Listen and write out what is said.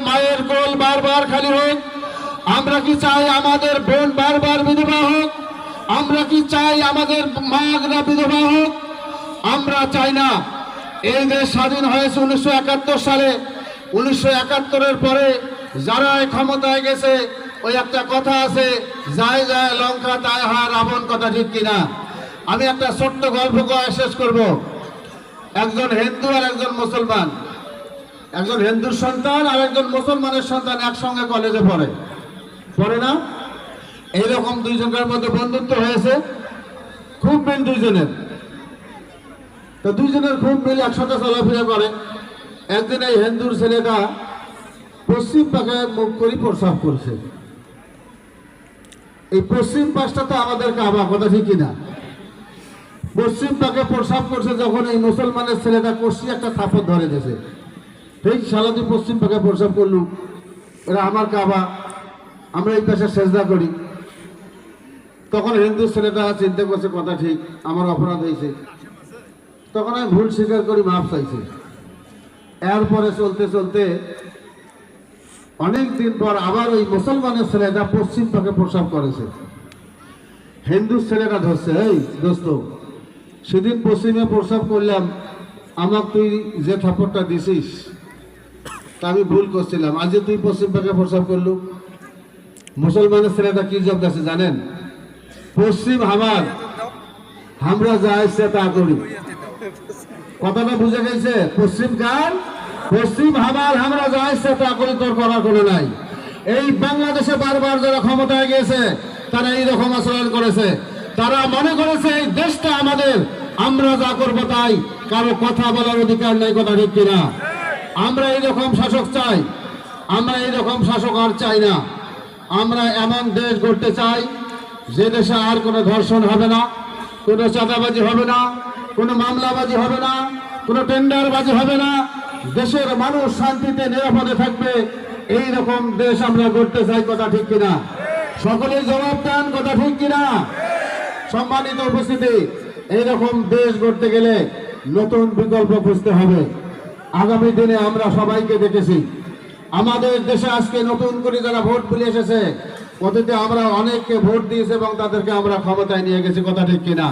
মায়ের কোল বারবার খালি হোক। আমরা কি চাই আমাদের বোন বারবার বিধবা হোক? আমরা কি চাই আমাদের মারা বিধবা হোক? আমরা চাই না। এই দেশ স্বাধীন হয়েছে 1971 সালে। 1971-এর পরে যারা ক্ষমতায় গেছে, ওই একটা কথা আছে, যায় যায় লঙ্কা তাই হয় রাবণ, কথা ঠিক কিনা? আমি একটা ছোট্ট গল্প কয়ে শেষ করব। একজন হিন্দু আর একজন মুসলমান, একজন হিন্দুর সন্তান আর একজন মুসলমানের সন্তান একসঙ্গে কলেজে পড়ে না? এইরকম দুইজনের মধ্যে বন্ধুত্ব হয়েছে, খুব মিল দুইজনের। তো দুইজনের খুব মিল, একসাথে চলাফেরা করে। একদিন এই হিন্দুর ছেলেটা পশ্চিম পাকে মুখ করে প্রস্রাব করছে। এই পশ্চিম পাশটা তো আমাদের কাবা, কথা ঠিক কিনা? পশ্চিম পাকে প্রস্রাব করছে যখন, এই মুসলমানের ছেলেটা কষি একটা থাপড় ধরে দিয়েছে। ঠিক শালা তুই পশ্চিম পাকে প্রস্রাব করলু, এরা আমার কাবা, আমরা এই পাশে সেজদা করি। তখন হিন্দু ছেলেটা চিন্তা করছে, কথা ঠিক, আমার অপরাধ হয়েছে। তখন আমি ভুল স্বীকার করি, মাফ চাইছে। এরপরে চলতে চলতে অনেক দিন পর আবার ওই মুসলমানের ছেলেটা পশ্চিম পাকে প্রস্রাব করেছে। হিন্দু ছেলেটা ধরছে, এই দোস্ত, সেদিন পশ্চিমে প্রস্রাব করলাম, আমাকে তুই যে থাপড়টা দিছিস তা আমি ভুল করছিলাম, আজ তুই পশ্চিম পাকে প্রস্রাব করলু। মুসলমানের ছেলেটা কি জবাব দিয়েছে জানেন? পশ্চিম আমার, আমরা যা ইচ্ছে তা করি। কথাটা বুঝে গেছে? পশ্চিম কার? পশ্চিম আমার, আমরা যা ইচ্ছে তা করি, তোর করার কোনো নাই। এই বাংলাদেশে বারবার যারা ক্ষমতায় গিয়েছে তারা এইরকম আচরণ করেছে। তারা মনে করেছে এই দেশটা আমাদের, আমরা যা করবো তাই, কারো কথা বলার অধিকার নেই, কথা ঠিক কিনা? আমরা এইরকম শাসক চাই, আমরা এইরকম শাসক আর চাই না। আমরা এমন দেশ গড়তে চাই যে দেশে আর কোনো ধর্ষণ হবে না, কোনো চাঁদাবাজি হবে না, কোনো মামলাবাজি হবে না, কোনো টেন্ডারবাজি হবে না। দেশের মানুষ শান্তিতে নিরাপদে থাকবে, এই রকম দেশ আমরা গড়তে চাই, কথা ঠিক কিনা? সকলের জবাব দেন, কথা ঠিক কিনা? সম্মানিত উপস্থিতি, এইরকম দেশ গড়তে গেলে নতুন বিকল্প খুঁজতে হবে। আগামী দিনে আমরা সবাইকে দেখেছি, আমাদের দেশে আজকে নতুন করে যারা ভোট পেলে এসেছে, অতীতে আমরা অনেককে ভোট দিয়েছি এবং তাদেরকে আমরা ক্ষমতায় নিয়ে গেছি, কথা ঠিক কিনা?